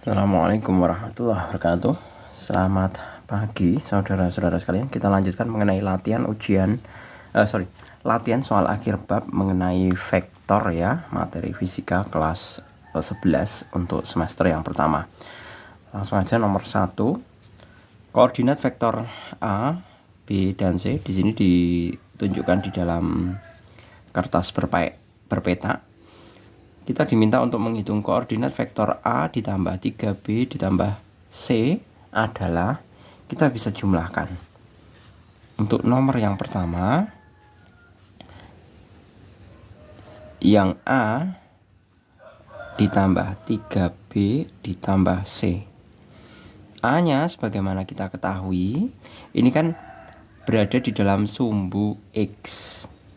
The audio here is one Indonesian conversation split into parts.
Assalamualaikum warahmatullahi wabarakatuh. Selamat pagi saudara-saudara sekalian. Kita lanjutkan mengenai latihan soal akhir bab mengenai vektor ya, materi fisika kelas 11 untuk semester yang pertama. Langsung aja nomor 1. Koordinat vektor A, B, dan C di sini ditunjukkan di dalam kertas berpeta. Kita diminta untuk menghitung koordinat vektor A ditambah 3B ditambah C adalah, kita bisa jumlahkan. Untuk nomor yang pertama, yang A ditambah 3B ditambah C. A-nya sebagaimana kita ketahui, ini kan berada di dalam sumbu X.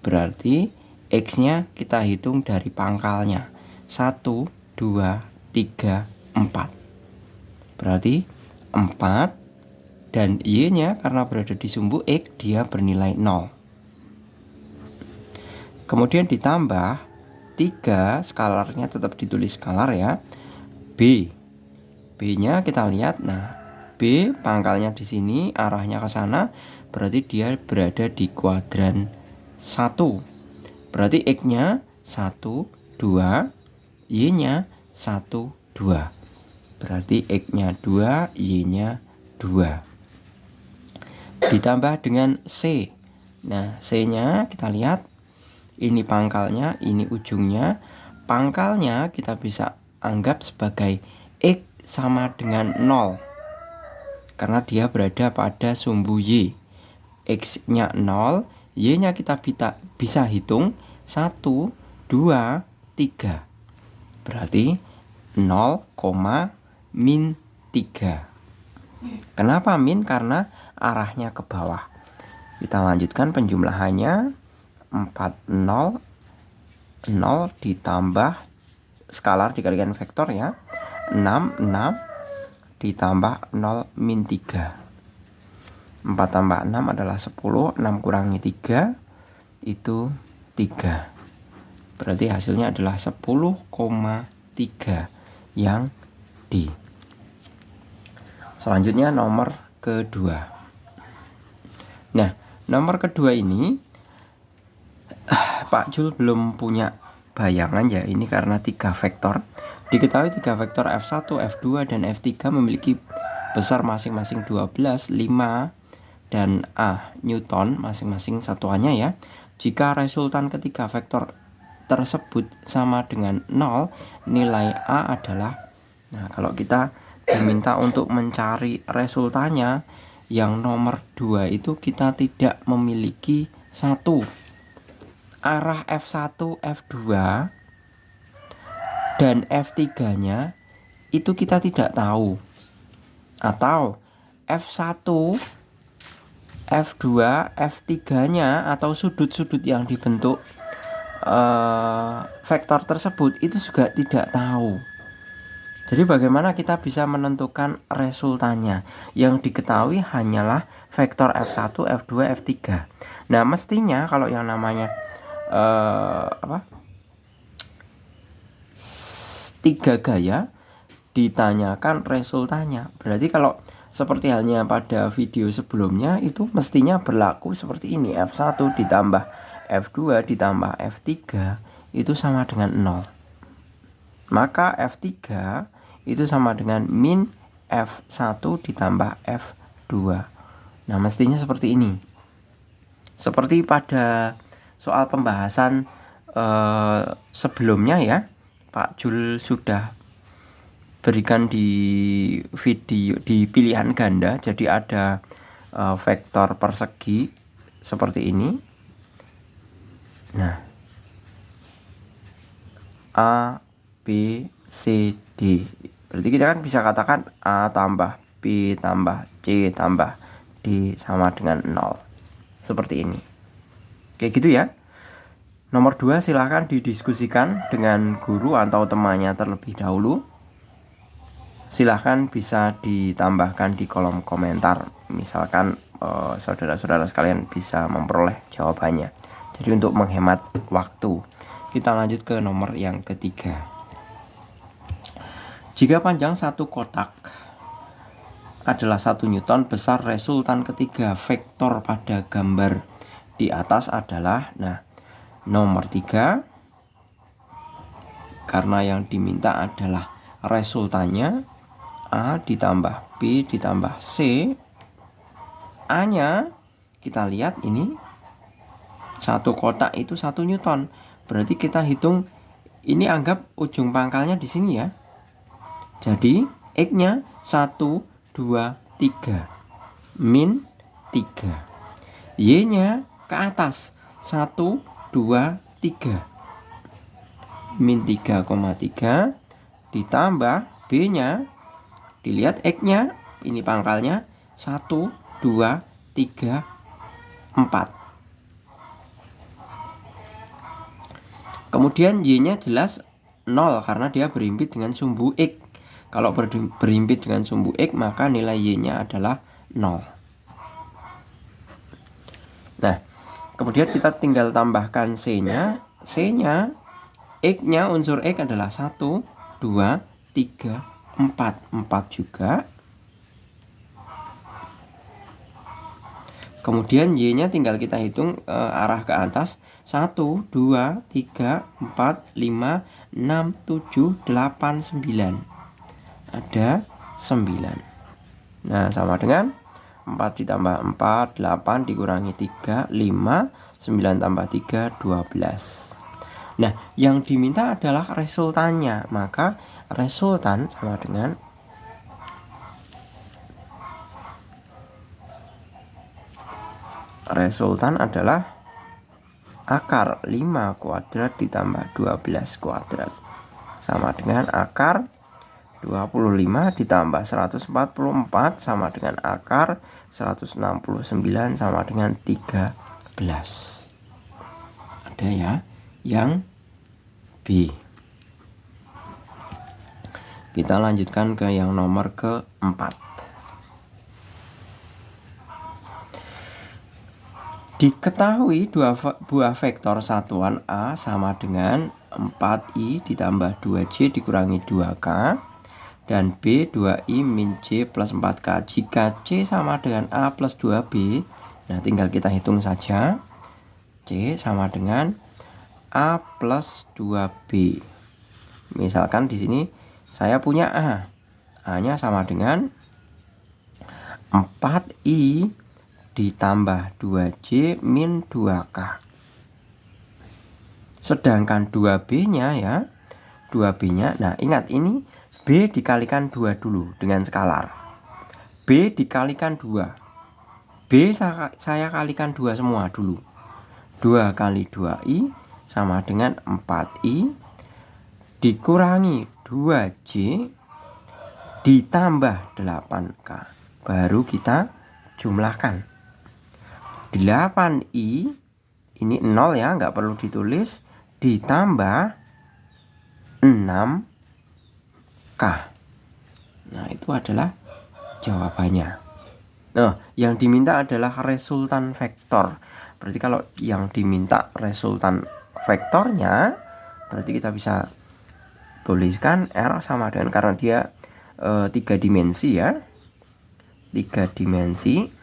Berarti X-nya kita hitung dari pangkalnya. 1, 2, 3, 4. Berarti 4, dan Y-nya karena berada di sumbu X, dia bernilai 0. Kemudian ditambah 3, skalarnya tetap ditulis skalar ya. B-nya kita lihat, nah B pangkalnya di sini, arahnya ke sana, berarti dia berada di kuadran 1. Berarti X-nya 1, 2, Y-nya 1, 2. Berarti X-nya 2, Y-nya 2. Ditambah dengan C. Nah, C-nya kita lihat, ini pangkalnya, ini ujungnya. Pangkalnya kita bisa anggap sebagai X sama dengan 0. Karena dia berada pada sumbu Y. X-nya 0, Y-nya kita bisa hitung 1, 2, 3. Berarti 0, min 3. Kenapa min? Karena arahnya ke bawah. Kita lanjutkan penjumlahannya. 4, 0, 0 ditambah skalar dikalikan vektor ya. 6 ditambah 0 min 3. 4 tambah 6 adalah 10. 6 kurangi 3 itu 3. Berarti hasilnya adalah 10,3 yang D. Selanjutnya nomor kedua. Nah, nomor kedua ini Pak Jul belum punya bayangan ya, ini karena 3 vektor. Diketahui 3 vektor F1, F2, dan F3 memiliki besar masing-masing 12, 5, dan A Newton masing-masing satuannya ya. Jika resultan ketiga vektor tersebut sama dengan 0, nilai A adalah, nah kalau kita diminta untuk mencari resultannya, yang nomor 2 itu kita tidak memiliki 1. Arah F1, F2, dan F3 nya itu kita tidak tahu. Atau F1, F2, F3 nya atau sudut-sudut yang dibentuk vektor tersebut itu juga tidak tahu. Jadi bagaimana kita bisa menentukan resultannya? Yang diketahui hanyalah vektor F1, F2, F3. Nah, mestinya kalau yang namanya 3 gaya ditanyakan resultannya. Berarti kalau seperti halnya pada video sebelumnya, itu mestinya berlaku seperti ini. F1 ditambah F2 ditambah F3 itu sama dengan 0. Maka F3 itu sama dengan min F1 ditambah F2. Nah, mestinya seperti ini. Seperti pada soal pembahasan sebelumnya ya, Pak Jul sudah berikan di video di pilihan ganda. Jadi ada vektor persegi seperti ini. Nah, A, B, C, D. Berarti kita kan bisa katakan A tambah B tambah C tambah D sama dengan 0. Seperti ini. Kayak gitu ya. Nomor 2 silahkan didiskusikan dengan guru atau temannya terlebih dahulu. Silahkan bisa ditambahkan di kolom komentar. Misalkan saudara-saudara sekalian bisa memperoleh jawabannya. Jadi untuk menghemat waktu, kita lanjut ke nomor yang ketiga. Jika panjang satu kotak adalah 1 Newton, besar resultan ketiga vektor pada gambar di atas adalah, nah, nomor 3, karena yang diminta adalah resultannya A ditambah B ditambah C. A nya kita lihat ini satu kotak itu 1 Newton. Berarti kita hitung ini, anggap ujung pangkalnya di sini ya. Jadi X nya 1, 2, 3 min 3. Y nya ke atas 1, 2, 3 min 3,3 ditambah B nya, dilihat X nya ini pangkalnya 1, 2, 3, 4. Kemudian Y nya jelas 0 karena dia berhimpit dengan sumbu X. Kalau berhimpit dengan sumbu X, maka nilai Y nya adalah 0. Nah, kemudian kita tinggal tambahkan C nya. C nya, X nya, unsur X adalah 1, 2, 3, 4. 4 juga. Kemudian Y nya tinggal kita hitung arah ke atas. 1, 2, 3, 4, 5, 6, 7, 8, 9. Ada 9. Nah, sama dengan 4 ditambah 4, 8 dikurangi 3, 5, 9 tambah 3, 12. Nah, yang diminta adalah resultannya. Maka resultan sama dengan resultan adalah akar 5 kuadrat ditambah 12 kuadrat sama dengan akar 25 ditambah 144 sama dengan akar 169 sama dengan 13. Ada ya yang B. Kita lanjutkan ke yang nomor keempat. Diketahui buah vektor satuan A sama dengan 4I ditambah 2J dikurangi 2K dan B 2I min J plus 4K. Jika C sama dengan A plus 2B, nah tinggal kita hitung saja. C sama dengan A plus 2B. Misalkan di sini saya punya A. A-nya sama dengan 4I ditambah 2J min 2K. Sedangkan 2B-nya ya, 2B-nya, nah ingat ini B dikalikan 2 dulu dengan skalar. B dikalikan 2. B saya kalikan 2 semua dulu. 2 kali 2I sama dengan 4I dikurangi 2J ditambah 8K. Baru kita jumlahkan. 8I ini 0 ya, nggak perlu ditulis, ditambah 6K. Nah, itu adalah jawabannya. Nah, yang diminta adalah resultan vektor. Berarti kalau yang diminta resultan vektornya, berarti kita bisa tuliskan R sama dengan, karena dia 3 dimensi ya, 3 dimensi,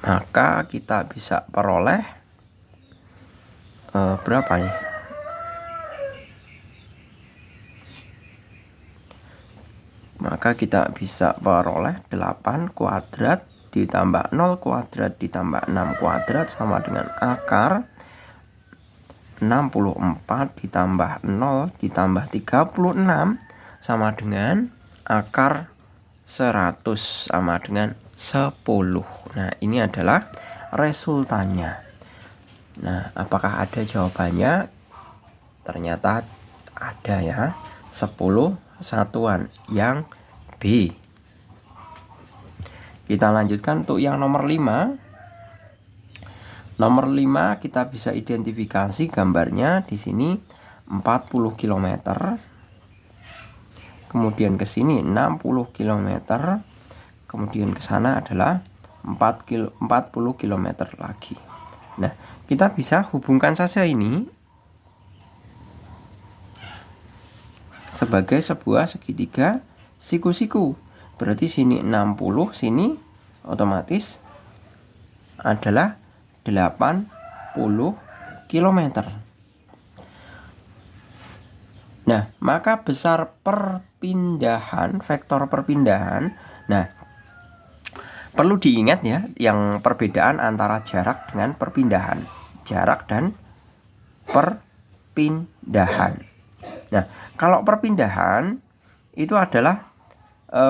maka kita bisa peroleh berapa nih? Maka kita bisa peroleh 8 kuadrat ditambah 0 kuadrat ditambah 6 kuadrat sama dengan akar 64 ditambah 0 ditambah 36 sama dengan akar 100 sama dengan 10. Nah, ini adalah resultannya. Nah, apakah ada jawabannya? Ternyata ada ya. 10 satuan yang B. Kita lanjutkan untuk yang nomor 5. Nomor 5 kita bisa identifikasi gambarnya di sini 40 km. Kemudian ke sini 60 km. Kemudian ke sana adalah 40 km lagi. Nah, kita bisa hubungkan saja ini. sebagai sebuah segitiga siku-siku. Berarti sini 60, sini otomatis adalah 80 km. Nah, maka besar perpindahan, vektor perpindahan. Nah, perlu diingat ya, yang perbedaan antara jarak dengan perpindahan. Jarak dan perpindahan. Nah, kalau perpindahan itu adalah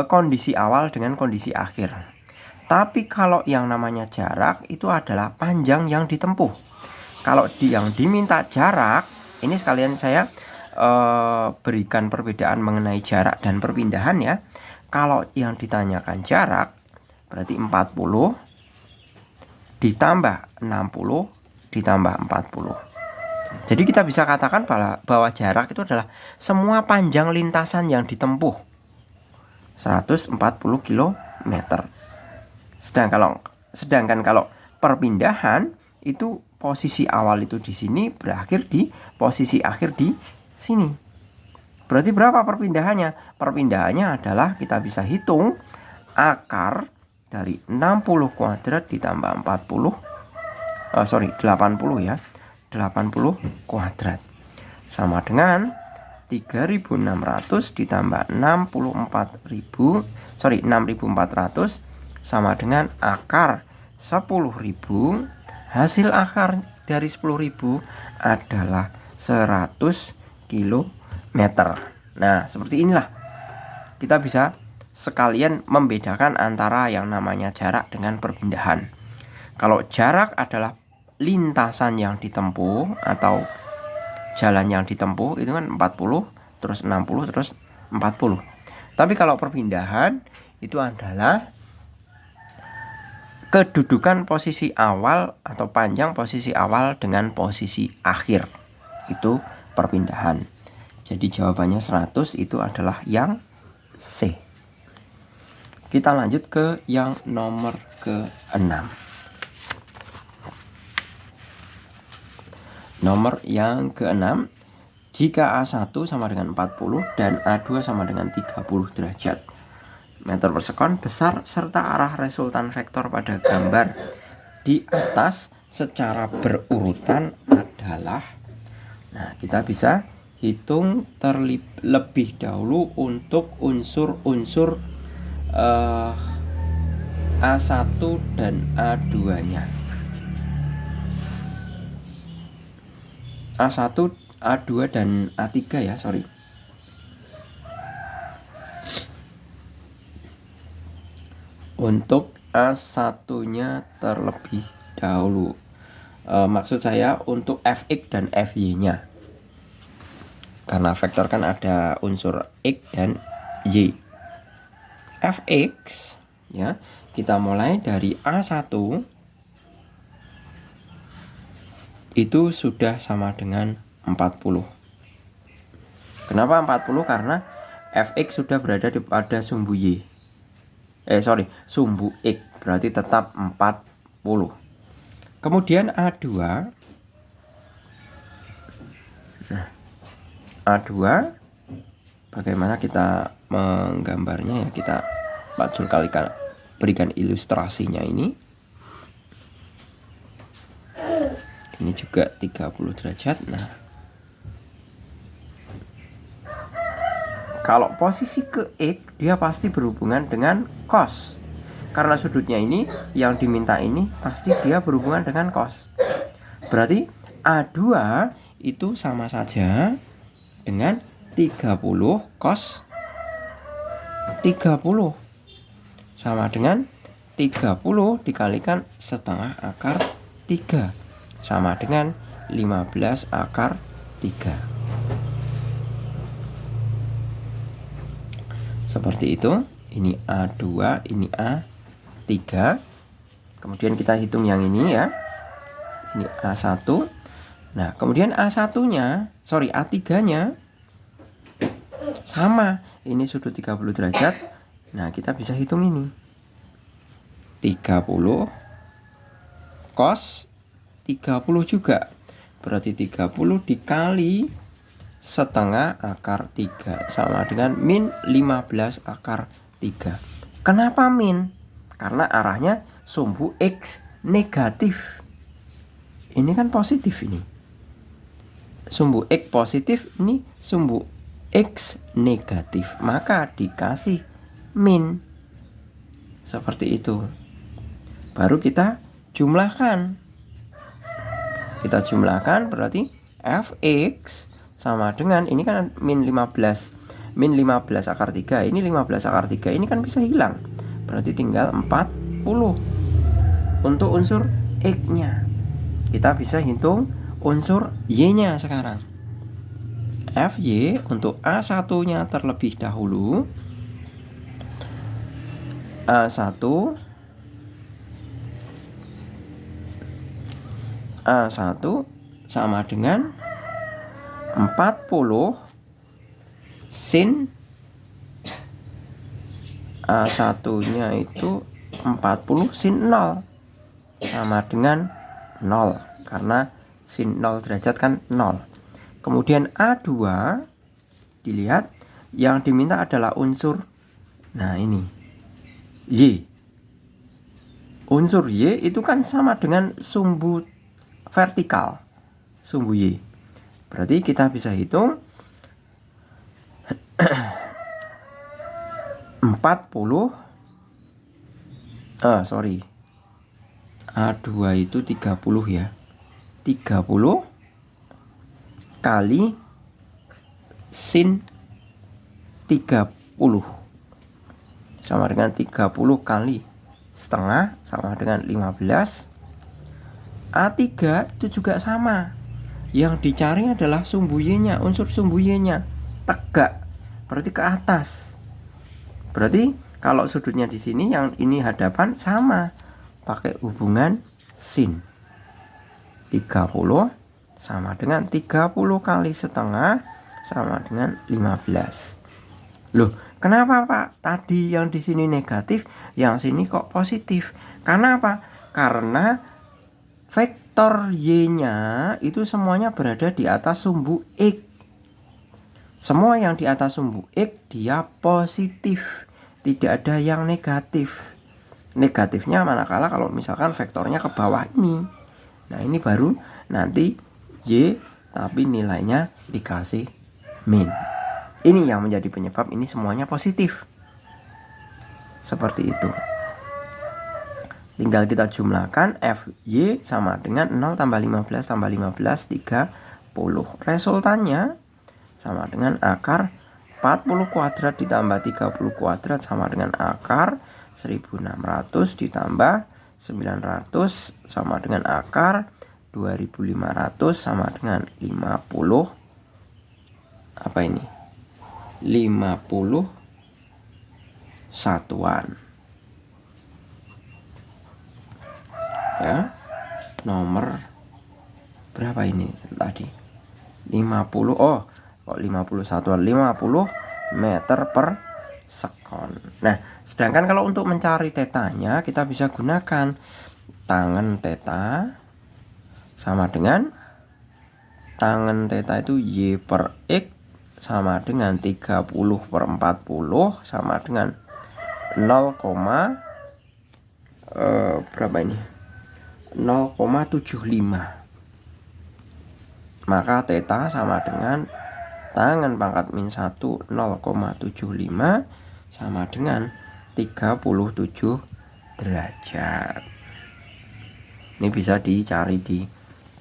kondisi awal dengan kondisi akhir. Tapi kalau yang namanya jarak itu adalah panjang yang ditempuh. Kalau yang diminta jarak, ini sekalian saya berikan perbedaan mengenai jarak dan perpindahan ya. Kalau yang ditanyakan jarak berarti 40 ditambah 60 ditambah 40. Jadi kita bisa katakan bahwa jarak itu adalah semua panjang lintasan yang ditempuh, 140 km. Sedangkan kalau perpindahan itu posisi awal itu di sini, berakhir di posisi akhir di sini. Berarti berapa perpindahannya? Perpindahannya adalah kita bisa hitung akar dari 60 kuadrat ditambah 80 ya. 80 kuadrat sama dengan 3.600 ditambah 6.400 sama dengan akar 10.000. Hasil akar dari 10.000 adalah 100 km. Nah, seperti inilah kita bisa sekalian membedakan antara yang namanya jarak dengan perpindahan. Kalau jarak adalah lintasan yang ditempuh atau jalan yang ditempuh itu kan 40 terus 60 terus 40. Tapi kalau perpindahan itu adalah kedudukan posisi awal atau panjang posisi awal dengan posisi akhir. Itu perpindahan. Jadi jawabannya 100 itu adalah yang C. Kita lanjut ke yang nomor ke-6. Nomor yang ke-6, jika A1 sama dengan 40 dan A2 sama dengan 30 derajat meter per sekon besar serta arah resultan vektor pada gambar di atas secara berurutan adalah. Nah, kita bisa hitung terlebih dahulu untuk unsur-unsur A1 dan A2-nya. A1, A2, dan A3 ya, sorry. Untuk A1-nya terlebih dahulu. Maksud saya untuk Fx dan Fy-nya. Karena vektor kan ada unsur X dan Y. Fx ya, kita mulai dari A1 itu sudah sama dengan 40. Kenapa 40? Karena Fx sudah berada pada sumbu Y. Sumbu X, berarti tetap 40. Kemudian A2. Nah, A2 bagaimana kita menggambarnya ya, kita Pak Jul berikan ilustrasinya ini. Ini juga 30 derajat. Nah, kalau posisi ke X dia pasti berhubungan dengan cos. Karena sudutnya ini yang diminta ini pasti dia berhubungan dengan cos. Berarti A2 itu sama saja dengan 30 cos 30 sama dengan 30 dikalikan setengah akar 3 sama dengan 15 akar 3. Seperti itu. Ini A2, ini A3. Kemudian kita hitung yang ini ya. Ini A1. Nah, kemudian A1-nya, A3-nya sama. Ini sudut 30 derajat. Nah, kita bisa hitung ini. 30 cos 30 juga. Berarti 30 dikali setengah akar 3 sama dengan min 15 akar 3. Kenapa min? Karena arahnya sumbu X negatif. Ini kan positif ini. Sumbu X positif, ini sumbu X negatif. Maka dikasih min. Seperti itu. Baru kita jumlahkan. Kita jumlahkan berarti Fx sama dengan, ini kan min 15 akar 3, ini 15 akar 3, ini kan bisa hilang. Berarti tinggal 40 untuk unsur X-nya. Kita bisa hitung unsur Y-nya sekarang. Fy untuk A1-nya terlebih dahulu. A1 sama dengan 40 sin A1-nya itu 40 sin 0 sama dengan 0, karena sin 0 derajat kan 0. Kemudian A2 dilihat, yang diminta adalah unsur, nah ini Y. Unsur Y itu kan sama dengan sumbu vertikal, sumbu Y. Berarti kita bisa hitung 40 A2 itu 30 ya. 30 kali sin 30 sama dengan 30 kali setengah sama dengan 15. A3 itu juga sama. Yang dicari adalah sumbu Y-nya, unsur sumbu Y-nya tegak, berarti ke atas. Berarti kalau sudutnya di sini, yang ini hadapan, sama, pakai hubungan sin. 30 sama dengan 30 kali setengah sama dengan 15. Loh, kenapa Pak? Tadi yang di sini negatif, yang sini kok positif? Karena apa? Karena vektor Y-nya itu semuanya berada di atas sumbu X. Semua yang di atas sumbu X dia positif, tidak ada yang negatif. Negatifnya manakala kalau misalkan vektornya ke bawah ini. Nah, ini baru nanti Y tapi nilainya dikasih min. Ini yang menjadi penyebab ini semuanya positif. Seperti itu. Tinggal kita jumlahkan Fy sama dengan 0 tambah 15 tambah 15, 30. Resultannya sama dengan akar 40 kuadrat ditambah 30 kuadrat sama dengan akar 1600 ditambah 900 sama dengan akar 2500 sama dengan 50. Apa ini? 50 satuan. Ya, nomor berapa ini tadi? 50. Oh, kok 50 satuan? 50 meter per sekon. Nah, sedangkan kalau untuk mencari tetanya, kita bisa gunakan tangan teta sama dengan tangan teta itu Y per X sama dengan 30 per 40 sama dengan 0, berapa ini? 0,75. Maka theta sama dengan tangen pangkat min 1 0,75 sama dengan 37 derajat. Ini bisa dicari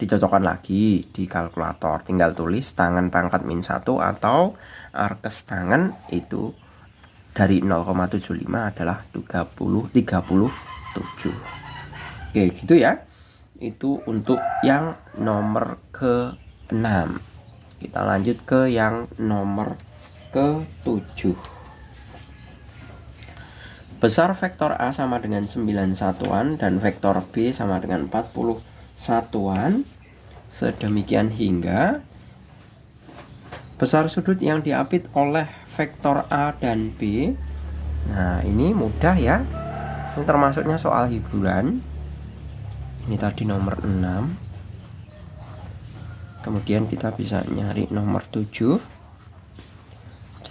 dicocokkan lagi di kalkulator. Tinggal tulis tangen pangkat min 1 atau arkes tangen itu dari 0,75 adalah 37. Oke, gitu ya. Itu untuk yang nomor ke-6. Kita lanjut ke yang nomor ke-7. Besar vektor A sama dengan 9 satuan dan vektor B sama dengan 40 satuan. Sedemikian hingga besar sudut yang diapit oleh vektor A dan B. Nah, ini mudah ya. Ini termasuknya soal hiburan. Ini tadi nomor 6. Kemudian kita bisa nyari nomor 7.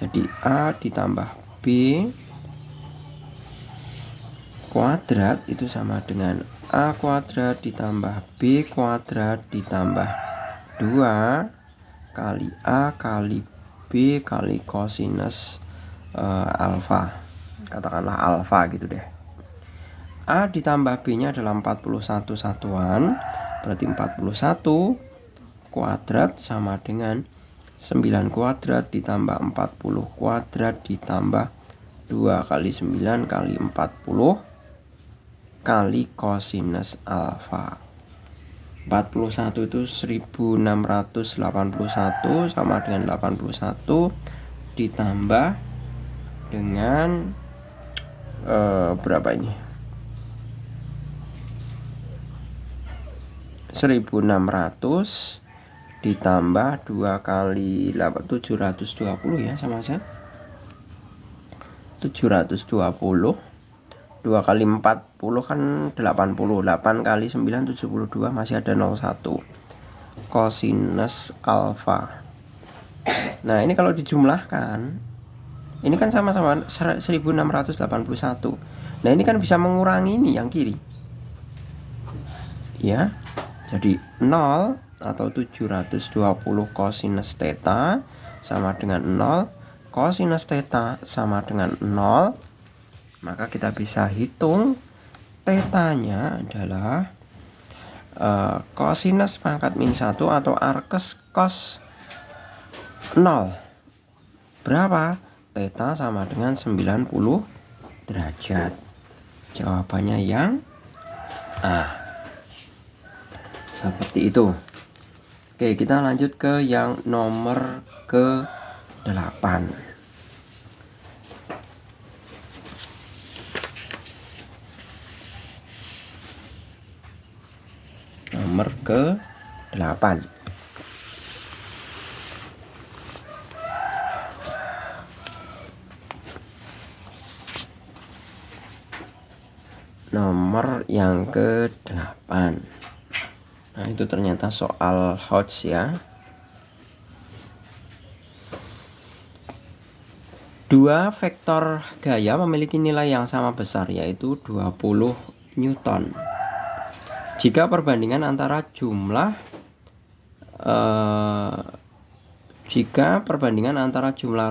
Jadi A ditambah B kuadrat itu sama dengan A kuadrat ditambah B kuadrat ditambah 2 kali A kali B kali kosinus alfa. Katakanlah alfa gitu deh. A ditambah B nya adalah 41 satuan, berarti 41 kuadrat sama dengan 9 kuadrat ditambah 40 kuadrat ditambah 2 kali 9 kali 40 kali kosinus alfa. 41 itu 1681 sama dengan 81 ditambah dengan berapa ini? 1600 ditambah 2 kali 720 ya, sama aja 720. 2 kali 40 kan 80. 8 kali 9 72, masih ada 01 kosinus alfa. Nah ini kalau dijumlahkan, ini kan sama-sama 1681. Nah ini kan bisa mengurangi ini yang kiri ya. Jadi 0 atau 720 kosinus theta sama dengan 0, kosinus theta sama dengan 0. Maka kita bisa hitung tetanya adalah kosinus pangkat min 1 atau arkes cos 0. Berapa? Theta sama dengan 90 derajat. Jawabannya yang A. Seperti itu. Oke, kita lanjut ke yang nomor ke-8. Nomor ke-8. Nomor yang ke-8. Nah, itu ternyata soal Hodge ya. Dua vektor gaya memiliki nilai yang sama besar, yaitu 20 Newton. Jika perbandingan antara jumlah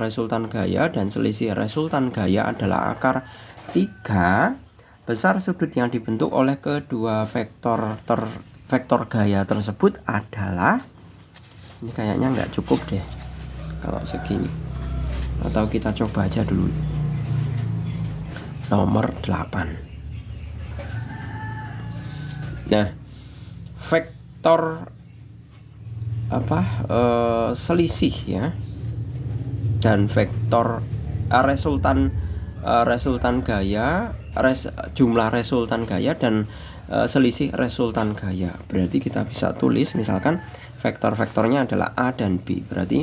resultan gaya dan selisih resultan gaya adalah akar 3, besar sudut yang dibentuk oleh kedua vektor gaya tersebut adalah, ini kayaknya nggak cukup deh kalau segini, atau kita coba aja dulu nomor 8. Nah, vektor selisih ya, dan vektor resultan gaya, jumlah resultan gaya dan selisih resultan gaya. Berarti kita bisa tulis misalkan vektor-vektornya adalah A dan B. Berarti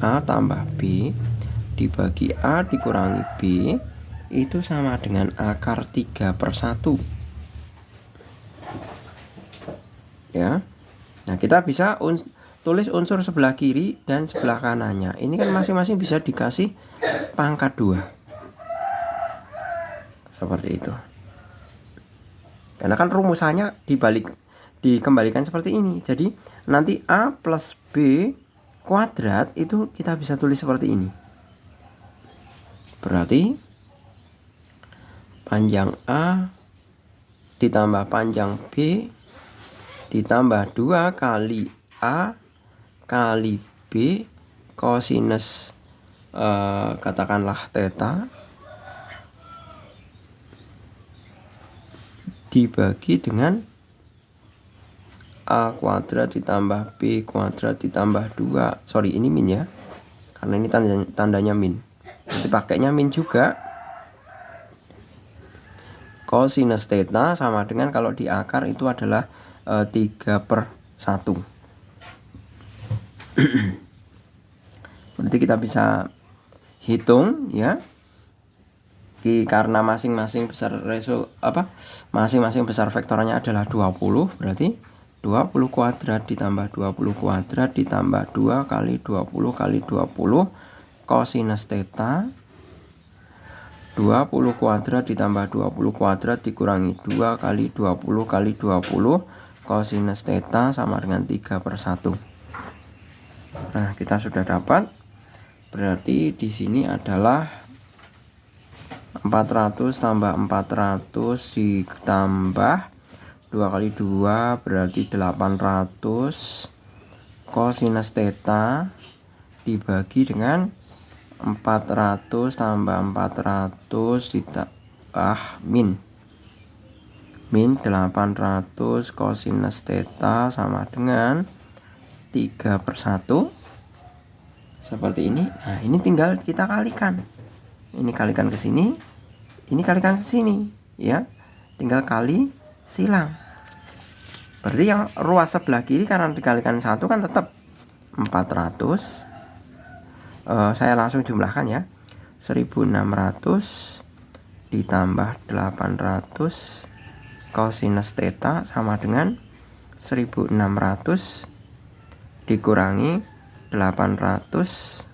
A tambah B dibagi A dikurangi B itu sama dengan akar 3/1 ya. Nah, kita bisa tulis unsur sebelah kiri dan sebelah kanannya. Ini kan masing-masing bisa dikasih pangkat 2. Seperti itu. Karena kan rumusannya dikembalikan seperti ini. Jadi nanti A plus B kuadrat itu kita bisa tulis seperti ini. Berarti panjang A ditambah panjang B ditambah 2 kali A kali B kosinus katakanlah theta dibagi dengan A kuadrat ditambah B kuadrat ditambah 2. Sorry, ini min ya, karena ini tandanya min. Nanti pakainya min juga. Kosinus theta sama dengan, kalau di akar itu adalah 3/1. Berarti kita bisa hitung ya. Karena masing-masing besar vektornya adalah 20, berarti 20 kuadrat ditambah 20 kuadrat ditambah 2 kali 20 kali 20 kosinus theta. 20 kuadrat ditambah 20 kuadrat dikurangi 2 kali 20 kali 20 kosinus theta sama dengan 3/1. Nah, kita sudah dapat. Berarti di sini adalah 400 tambah 400 ditambah 2 kali 2 berarti 800 kosinus theta dibagi dengan 400 tambah 400 ditambah min 800 kosinus theta sama dengan 3/1 seperti ini. Nah, ini tinggal kita kalikan. Ini kalikan ke sini, ini kalikan ke sini, ya. Tinggal kali silang. Berarti yang ruas sebelah kiri karena dikalikan 1 kan tetap 400. Saya langsung jumlahkan ya. 1600 ditambah 800 kosinus theta sama dengan 1600 dikurangi 800.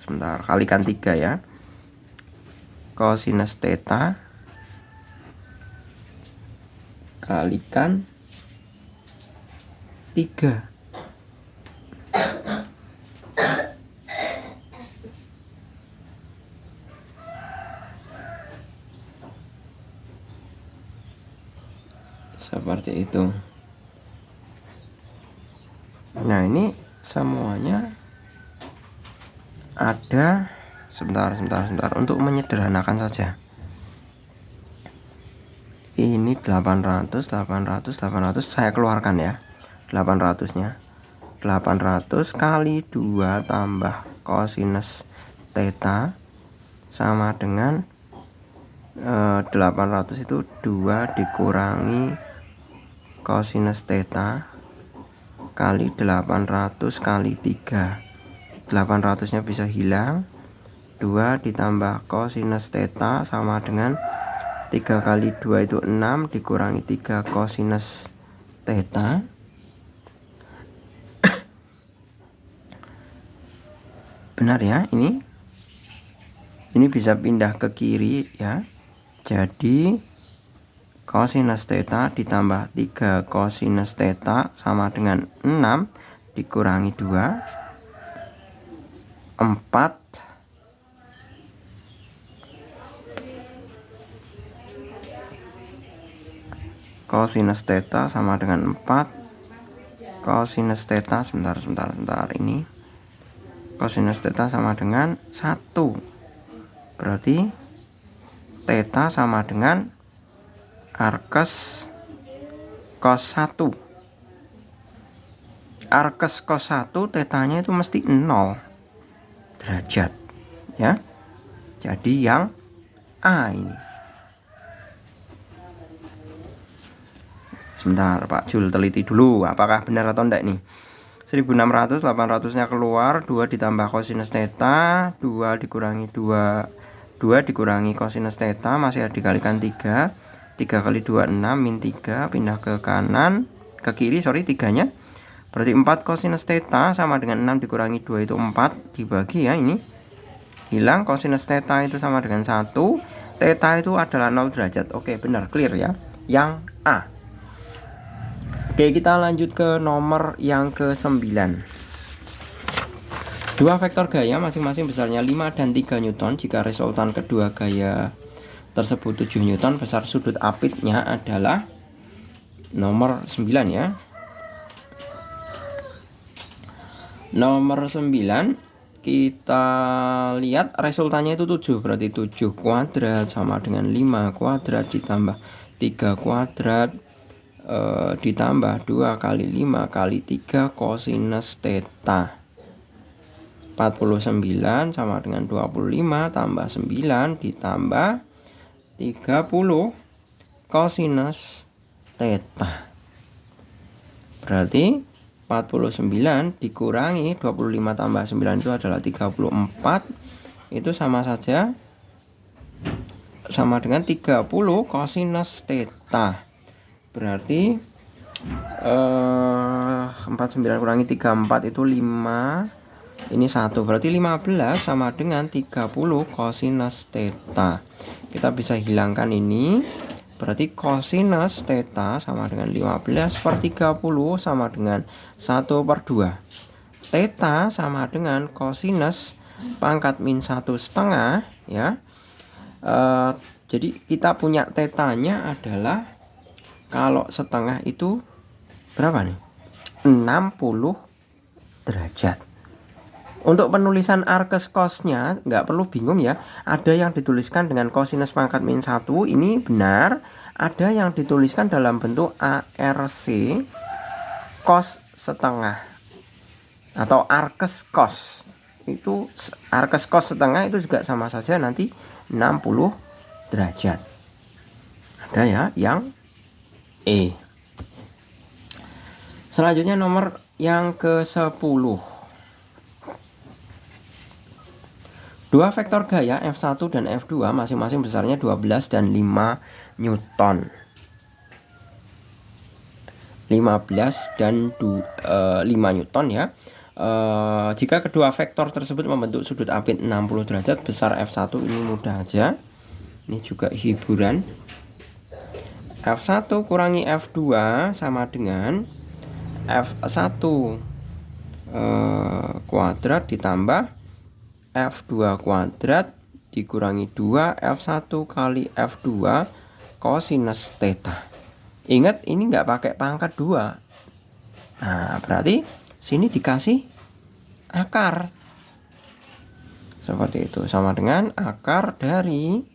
Sebentar, kalikan 3 ya. Kosinus theta kalikan 3. Seperti itu. Nah, ini semuanya ada. Sebentar untuk menyederhanakan saja. Ini 800 saya keluarkan ya. 800-nya. 800 kali 2 tambah kosinus theta sama dengan 800 itu 2 dikurangi kosinus theta kali 800 kali 3. 800-nya bisa hilang. 2 ditambah kosinus theta sama dengan 3 kali 2 itu 6 dikurangi 3 kosinus theta. Benar ya, ini bisa pindah ke kiri ya. Jadi kosinus theta ditambah 3 kosinus theta sama dengan 6 dikurangi 2 4 kosinus theta sama dengan 4 kosinus theta sebentar ini kosinus theta sama dengan 1. Berarti theta sama dengan arkes cos 1. Arkes cos 1 tetanya itu mesti 0 derajat ya. Jadi yang A ini. Sebentar Pak Jul teliti dulu apakah benar atau enggak nih. 1600 800-nya keluar, 2 ditambah kosinus theta, 2 dikurangi 2 dikurangi kosinus theta masih dikalikan 3 kali 2 6 min 3 pindah ke kanan ke kiri 3-nya. Berarti 4 kosinus theta sama dengan 6 dikurangi 2 itu 4 dibagi ya, ini hilang kosinus theta itu sama dengan 1. Theta itu adalah 0 derajat. Oke, benar, clear ya. Yang A. Oke, kita lanjut ke nomor yang ke-9. Dua vektor gaya masing-masing besarnya 5 dan 3 Newton. Jika resultan kedua gaya tersebut 7 Newton, besar sudut apitnya adalah nomor 9 ya. Nomor 9 kita lihat resultannya itu 7. Berarti 7 kuadrat sama dengan 5 kuadrat ditambah 3 kuadrat ditambah 2 kali 5 kali 3 kosinus theta. 49 sama dengan 25 tambah 9 ditambah 30 kosinus theta. Berarti 49 dikurangi 25 tambah 9 itu adalah 34. Itu sama saja sama dengan 30 kosinus theta. Berarti 49 kurangi 34 itu 5. Ini 1. Berarti 15 sama dengan 30 kosinus theta. Kita bisa hilangkan ini. Berarti kosinus theta sama dengan 15 per 30 sama dengan 1/2. Theta sama dengan kosinus pangkat min 1/2 ya. Jadi kita punya tetanya adalah kalau setengah itu berapa nih? 60 derajat. Untuk penulisan arkes cosnya nggak perlu bingung ya. Ada yang dituliskan dengan kosinus pangkat min 1, ini benar. Ada yang dituliskan dalam bentuk ARC cos setengah atau arkes cos. Itu arkes cos setengah itu juga sama saja nanti 60 derajat. Ada ya yang E. Selanjutnya nomor yang ke-10. Dua vektor gaya F1 dan F2 masing-masing besarnya 12 dan 5 Newton. 15 dan 5 Newton ya. Jika kedua vektor tersebut membentuk sudut apit 60 derajat, besar F1 ini mudah aja. Ini juga hiburan. F1 kurangi F2 sama dengan F1 kuadrat ditambah F2 kuadrat dikurangi 2 F1 kali F2 kosinus theta. Ingat ini nggak pakai pangkat 2. Nah berarti sini dikasih akar. Seperti itu, sama dengan akar dari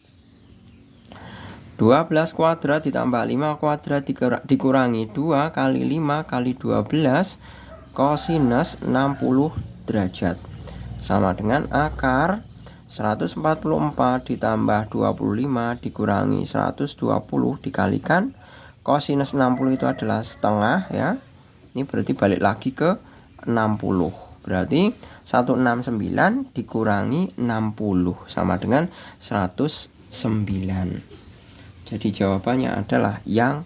12 kuadrat ditambah 5 kuadrat dikurangi 2 kali 5 kali 12 kosinus 60 derajat. Sama dengan akar 144 ditambah 25 dikurangi 120 dikalikan kosinus 60 itu adalah setengah ya. Ini berarti balik lagi ke 60. Berarti 169 dikurangi 60 sama dengan 109. Jadi jawabannya adalah yang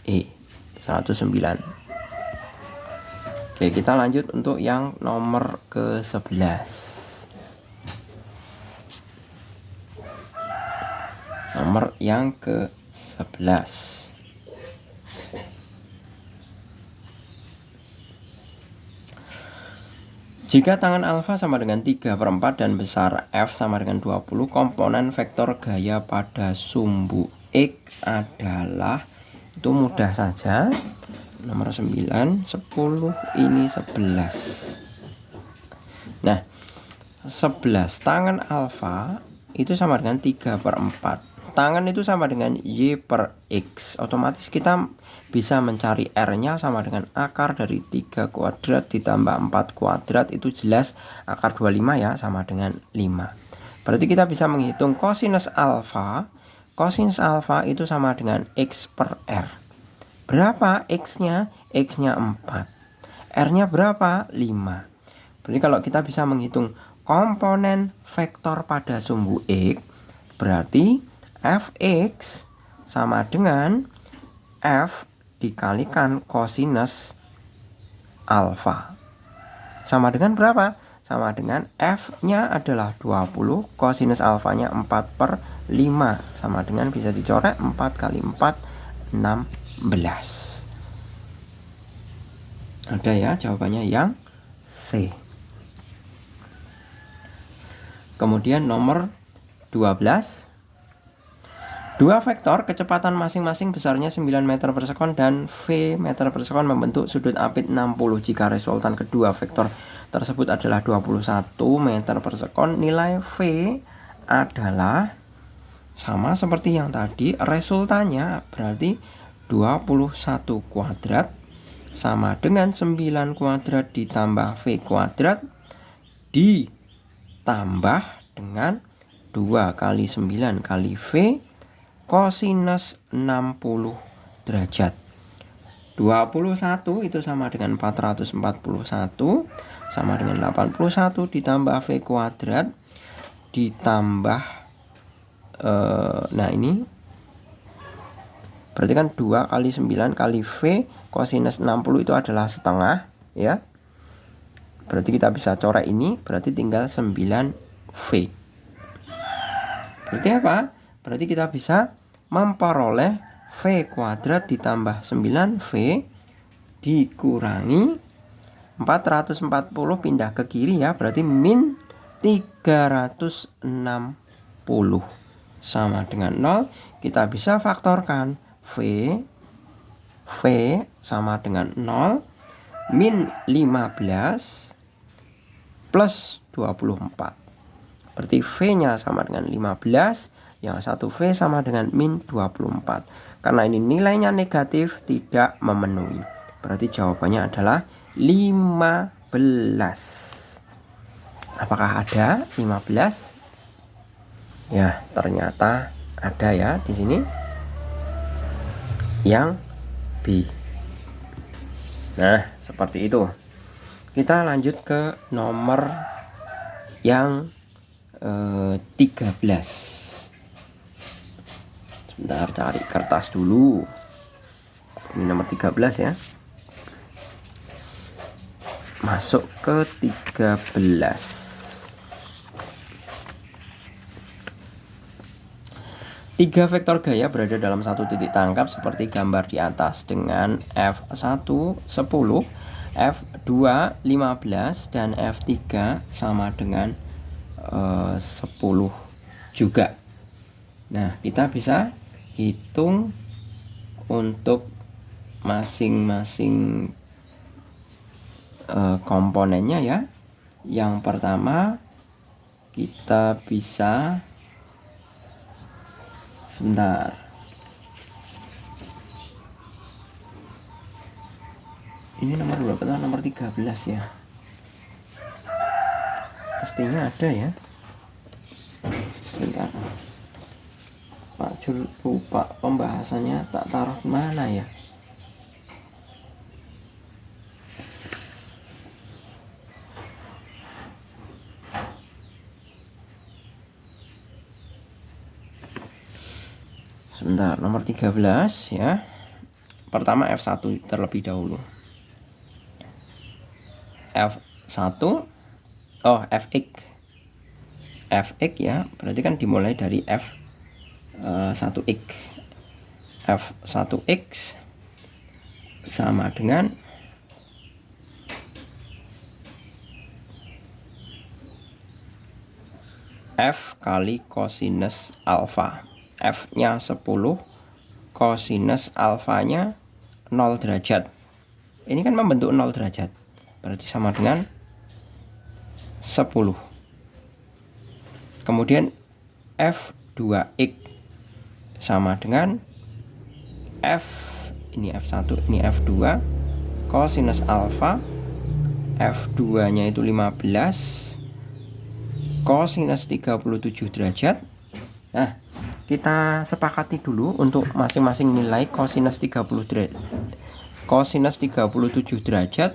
E, 109. Oke, kita lanjut untuk yang nomor ke-11. Nomor yang ke-11. Jika tangan alfa sama dengan 3/4 dan besar F sama dengan 20, komponen vektor gaya pada sumbu X adalah, itu mudah saja. Nomor 9, 10, ini 11. Nah, 11 tangan alfa itu sama dengan 3/4. Tangan itu sama dengan Y per X. Otomatis kita bisa mencari R-nya sama dengan akar dari 3 kuadrat ditambah 4 kuadrat. Itu jelas akar 25 ya, sama dengan 5. Berarti kita bisa menghitung kosinus alfa. Kosinus alfa itu sama dengan X per R. Berapa X-nya? X-nya 4. R-nya berapa? 5. Berarti kalau kita bisa menghitung komponen vektor pada sumbu X, berarti Fx sama dengan F dikalikan kosinus alfa. Sama dengan berapa? Sama dengan F-nya adalah 20, kosinus alfanya 4/5. Sama dengan bisa dicoret 4 kali 4, 16. Ada ya jawabannya yang C. Kemudian nomor 12. Dua vektor kecepatan masing-masing besarnya 9 meter per sekon dan V meter per sekon membentuk sudut apit 60. Jika resultan kedua vektor tersebut adalah 21 meter per sekon, nilai V adalah sama seperti yang tadi. Resultannya berarti 21 kuadrat sama dengan 9 kuadrat ditambah V kuadrat ditambah dengan 2 kali 9 kali V kosinus 60 derajat. 21 itu sama dengan 441 sama dengan 81 ditambah V kuadrat ditambah nah ini Berarti kan 2 kali 9 kali V kosinus 60 itu adalah setengah ya. Berarti kita bisa coret ini, berarti tinggal 9V. Berarti apa? Berarti kita bisa memperoleh V kuadrat ditambah 9V dikurangi 440 pindah ke kiri ya, berarti min 360 sama dengan 0. Kita bisa faktorkan V sama dengan 0 min 15 plus 24. Berarti V-nya sama dengan 15, yang satu V sama dengan min 24. Karena ini nilainya negatif, tidak memenuhi. Berarti jawabannya adalah 15. Apakah ada 15? Ya, ternyata ada ya di sini. Yang B. Nah, seperti itu. Kita lanjut ke nomor yang 13. Sebentar, cari kertas dulu. Ini nomor 13 ya. Masuk ke 13. 3 vektor gaya berada dalam satu titik tangkap seperti gambar di atas dengan F1 10, F2 15 dan F3 sama dengan 10 juga. Nah, kita bisa hitung untuk masing-masing komponennya ya. Yang pertama kita bisa, sebentar, ini nomor berapa? Nomor 13 ya. Pastinya ada ya. Sebentar, Pak Jul lupa pembahasannya tak taruh mana ya. Sebentar, nomor 13 ya. Pertama F1 terlebih dahulu. F1 Fx ya, berarti kan dimulai dari F1x. F1x sama dengan F kali kosinus alfa. F-nya 10, kosinus alfanya 0 derajat. Ini kan membentuk 0 derajat. Berarti sama dengan 10. Kemudian F2x sama dengan ini F1, ini F2, kosinus alfa. F2 nya itu 15, kosinus 37 derajat. Nah, kita sepakati dulu untuk masing-masing nilai kosinus 37 derajat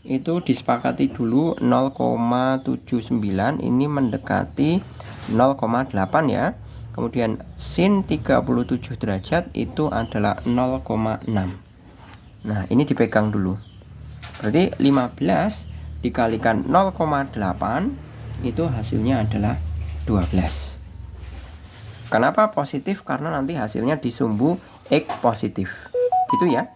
itu disepakati dulu 0,79, ini mendekati 0,8 ya. Kemudian sin 37 derajat itu adalah 0,6. Nah, ini dipegang dulu. Berarti 15 dikalikan 0,8 itu hasilnya adalah 12. Kenapa positif? Karena nanti hasilnya disumbu X positif. Gitu ya.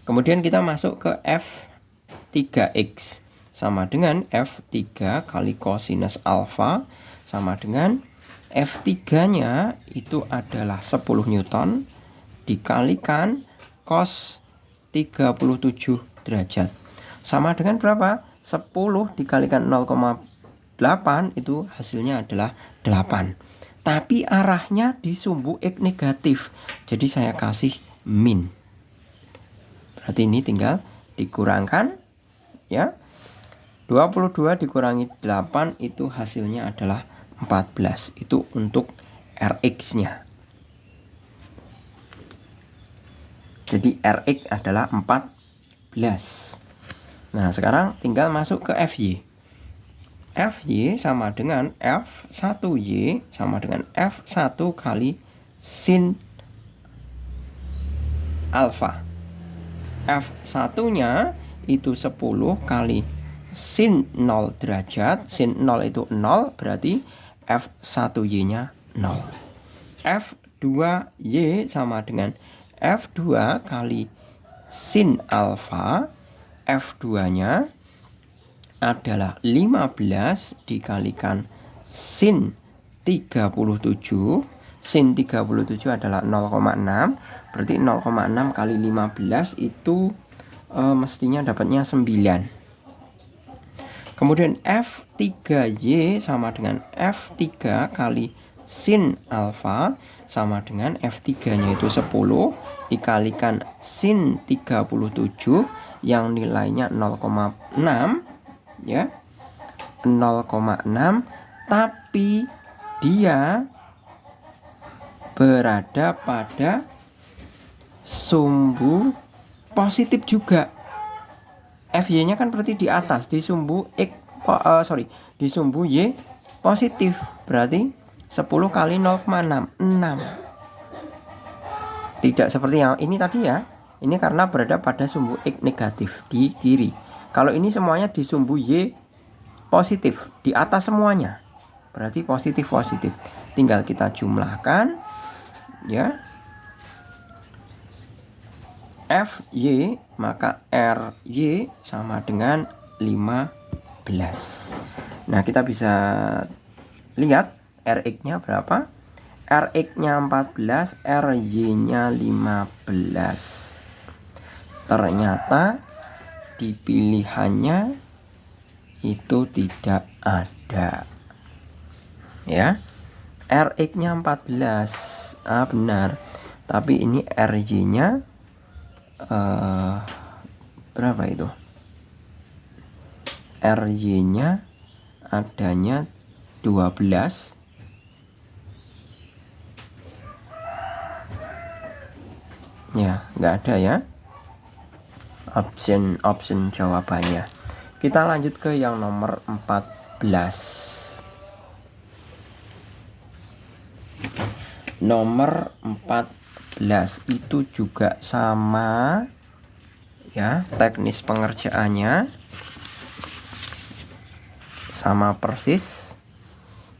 Kemudian kita masuk ke F3x sama dengan F3 kali kosinus alfa sama dengan F3-nya itu adalah 10 Newton dikalikan cos 37 derajat. Sama dengan berapa? 10 dikalikan 0,8 itu hasilnya adalah 8. Tapi arahnya disumbu X negatif. Jadi saya kasih min. Berarti ini tinggal dikurangkan ya. 22 dikurangi 8 itu hasilnya adalah 14. Itu untuk Rx-nya. Jadi Rx adalah 14. Nah, sekarang tinggal masuk ke Fy. Fy sama dengan F1y sama dengan F1 kali sin alfa. F1-nya itu 10 kali sin 0 derajat. Sin 0 itu 0, berarti F1Y-nya 0. F2Y sama dengan F2 kali sin alfa. F2-nya adalah 15 dikalikan sin 37. Sin 37 adalah 0,6. Berarti 0,6 kali 15 itu mestinya dapatnya 9. Kemudian F3Y sama dengan F3 kali sin alfa sama dengan F3-nya itu 10 dikalikan sin 37 yang nilainya 0,6 ya. 0,6, tapi dia berada pada sumbu positif juga. FY-nya kan berarti di atas, di sumbu di sumbu Y positif. Berarti 10 kali 0,6, 6. Tidak seperti yang ini tadi ya. Ini karena berada pada sumbu X negatif di kiri. Kalau ini semuanya di sumbu Y positif, di atas semuanya. Berarti positif. Tinggal kita jumlahkan ya. FY maka RY sama dengan 15. Nah, kita bisa lihat RX-nya berapa? RX-nya 14, RY-nya 15. Ternyata di pilihannya itu tidak ada. Ya. RX-nya 14. Benar. Tapi ini RY-nya berapa itu? RY-nya adanya 12. Ya, nggak ada ya. Option jawabannya. Kita lanjut ke yang nomor 14. Nomor 14 itu juga sama ya, teknis pengerjaannya sama persis.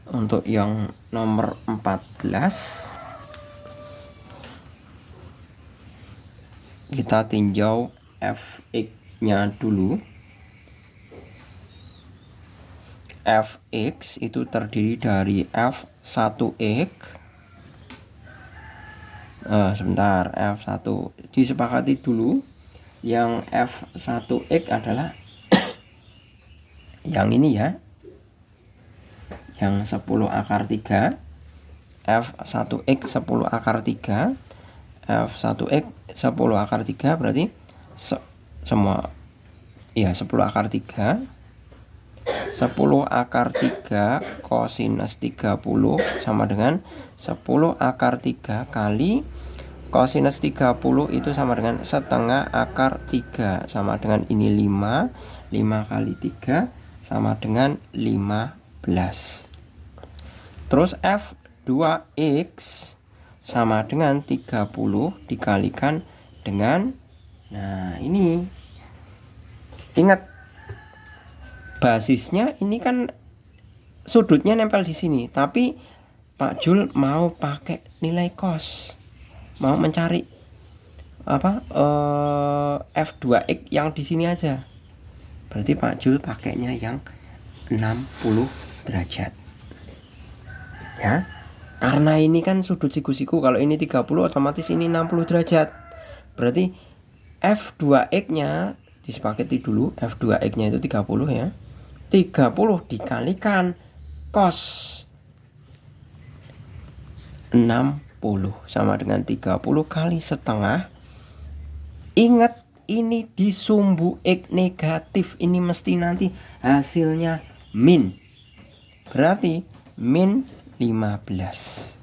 Untuk yang nomor 14 kita tinjau Fx-nya dulu. Fx itu terdiri dari F1x. Sebentar, F1 disepakati dulu. Yang F1x adalah yang ini ya, yang 10 akar 3. F1x 10 akar 3. F1x 10 akar 3 berarti semua ya 10 akar 3. 10 akar 3 kosinus 30 sama dengan 10 akar 3 kali kosinus 30 itu sama dengan setengah akar 3, sama dengan ini 5. 5 kali 3 sama dengan 15. Terus F2x sama dengan 30 dikalikan dengan, nah ini ingat basisnya ini kan sudutnya nempel di sini, tapi Pak Jul mau pakai nilai cos, mau mencari F2x yang di sini aja. Berarti Pak Jul pakainya yang 60 derajat. Ya. Karena ini kan sudut siku-siku, kalau ini 30 otomatis ini 60 derajat. Berarti F2x-nya disepakati dulu, F2x-nya itu 30 ya. 30 dikalikan cos 60 sama dengan 30 kali setengah. Ingat, ini di sumbu X negatif, ini mesti nanti hasilnya min. Berarti min 15.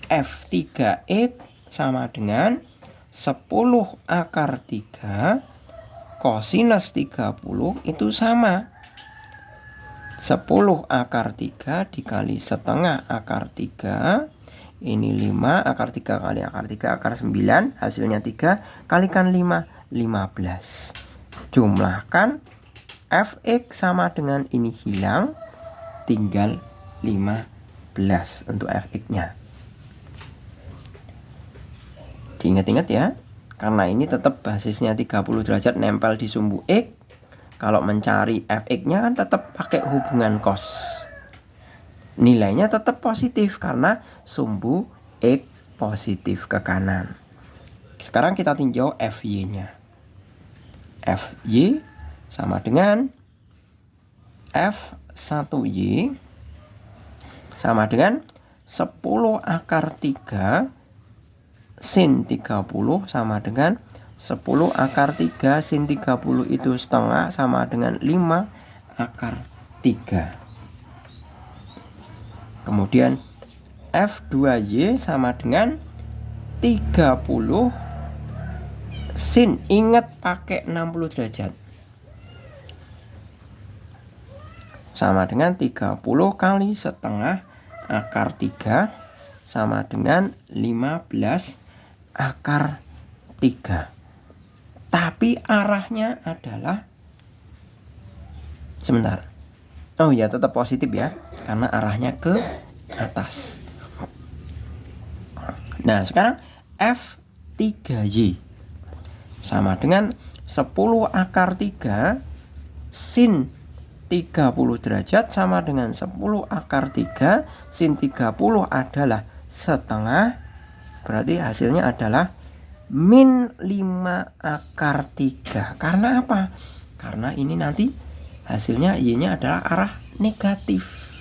F3x sama dengan 10 akar 3 kosinus 30 itu sama 10 akar 3 dikali setengah akar 3 Ini 5, akar 3 kali akar 3, akar 9. Hasilnya 3, kalikan 5, 15. Jumlahkan fx sama dengan ini hilang, tinggal 15 untuk fx-nya. Diingat-ingat ya, karena ini tetap basisnya 30 derajat nempel di sumbu X. Kalau mencari fx-nya kan tetap pakai hubungan cos. Nilainya tetap positif karena sumbu X positif ke kanan. Sekarang kita tinjau Fy-nya. Fy sama dengan F1Y sama dengan 10 akar 3 sin 30 sama dengan 10 akar 3 sin 30 itu setengah sama dengan 5 akar 3. Kemudian F2Y sama dengan 30 sin, ingat pakai 60 derajat, sama dengan 30 kali setengah akar 3 sama dengan 15 akar 3. Tapi arahnya adalah, sebentar, oh ya tetap positif ya, karena arahnya ke atas. Nah sekarang F3Y sama dengan 10 akar 3 sin 30 derajat sama dengan 10 akar 3 sin 30 adalah setengah. Berarti hasilnya adalah min 5 akar 3. Karena apa? Karena ini nanti hasilnya Y-nya adalah arah negatif.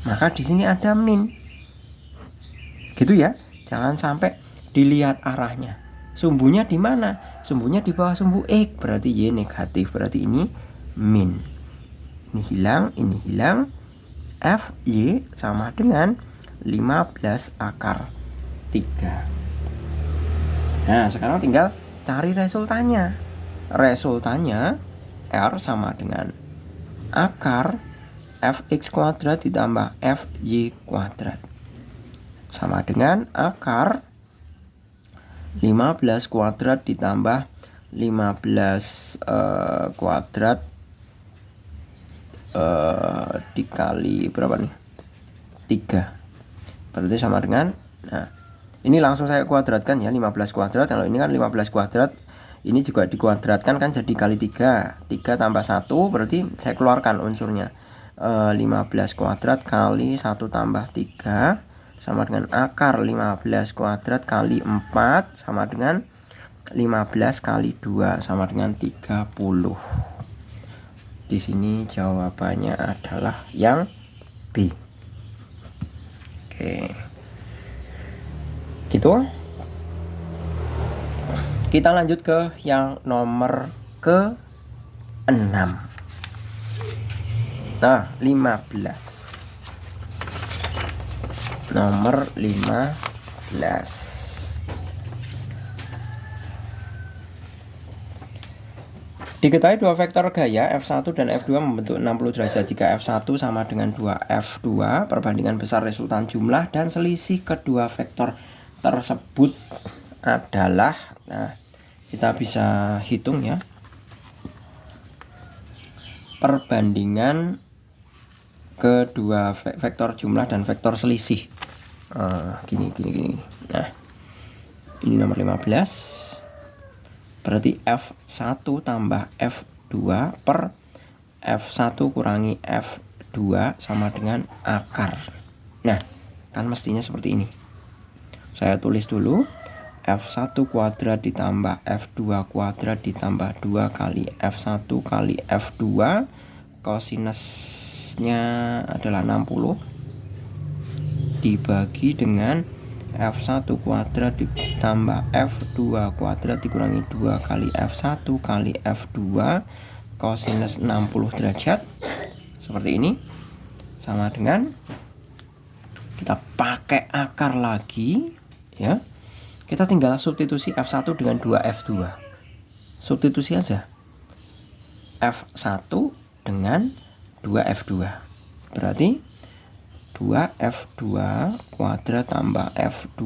Maka di sini ada min. Gitu ya. Jangan sampai dilihat arahnya. Sumbunya di mana? Sumbunya di bawah sumbu X. Berarti Y negatif. Berarti ini min. Ini hilang, ini hilang. Fy sama dengan 15 akar 3. Nah, sekarang tinggal cari resultannya. Resultannya R sama dengan akar fx kuadrat ditambah fy kuadrat sama dengan akar 15 kuadrat ditambah 15 kuadrat dikali berapa nih? 3. Berarti sama dengan, nah ini langsung saya kuadratkan ya, 15 kuadrat. Kalau ini kan 15 kuadrat, ini juga dikuadratkan kan jadi kali 3. 3 tambah 1 berarti saya keluarkan unsurnya. 15 kuadrat kali 1 tambah 3 sama dengan akar 15 kuadrat kali 4 sama dengan 15 kali 2 sama dengan 30. Di sini jawabannya adalah yang B. Oke. Gitu. Kita lanjut ke yang nomor ke-6. Nah, 15. Nomor 15. Diketahui dua vektor gaya F1 dan F2 membentuk 60 derajat jika F1 sama dengan 2F2. Perbandingan besar resultan jumlah dan selisih kedua vektor tersebut adalah, nah kita bisa hitung ya, perbandingan kedua vektor jumlah dan vektor selisih. Gini. Nah, ini nomor 15. Berarti F1 tambah F2 per F1 kurangi F2 sama dengan akar. Nah, kan mestinya seperti ini. Saya tulis dulu. F1 kuadrat ditambah F2 kuadrat ditambah 2 kali F1 kali F2. Kosinusnya adalah 60 dibagi dengan F1 kuadrat ditambah F2 kuadrat dikurangi 2 kali F1 kali F2 kosinus 60 derajat seperti ini, sama dengan kita pakai akar lagi ya. Kita tinggal substitusi F1 dengan 2F2. Substitusi aja. F1 dengan 2F2. Berarti 2F2 kuadrat tambah F2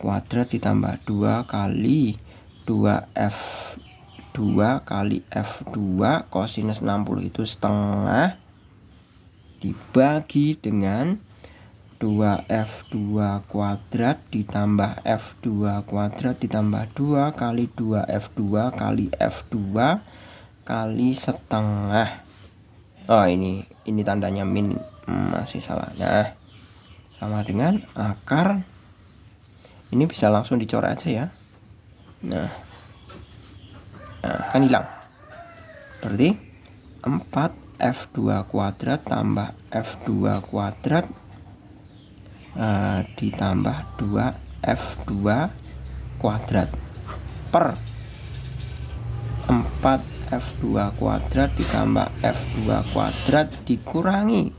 kuadrat ditambah 2 kali 2F2 kali F2 kosinus 60 itu setengah dibagi dengan 2F2 kuadrat ditambah F2 kuadrat ditambah 2 kali 2F2 kali F2 kali setengah. Oh, ini tandanya min, masih salah. Nah, sama dengan akar, ini bisa langsung dicoret aja ya. Nah kan hilang. Berarti 4F2 kuadrat tambah F2 kuadrat ditambah 2F2 kuadrat per 4F2 kuadrat ditambah F2 kuadrat dikurangi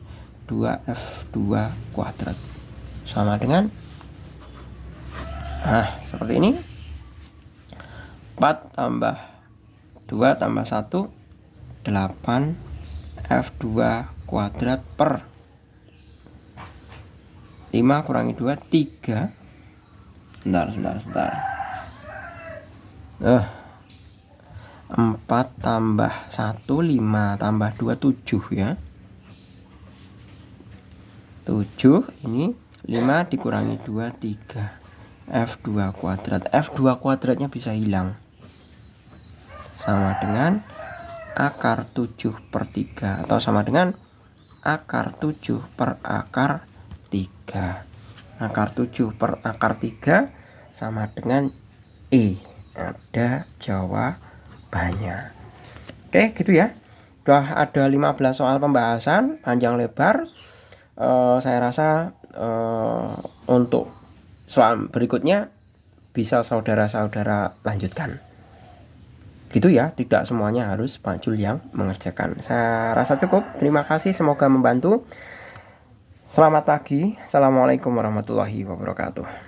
2F2 kuadrat sama dengan seperti ini. 4 tambah 2 tambah 1 8F2 kuadrat per 5 kurangi 2 3. Sebentar. 4 tambah 1 5 tambah 2 7 ya. 7 ini 5 dikurangi 2 3 F2 kuadrat. F2 kuadratnya bisa hilang, sama dengan akar 7 per 3 atau sama dengan akar 7 per akar 3. Akar 7 per akar 3 sama dengan E. Ada jawabannya. Oke, gitu ya. Udah ada 15 soal pembahasan panjang lebar. Saya rasa untuk soal berikutnya bisa saudara-saudara lanjutkan. Gitu ya, tidak semuanya harus Pak Jul yang mengerjakan. Saya rasa cukup. Terima kasih, semoga membantu. Selamat pagi. Assalamualaikum warahmatullahi wabarakatuh.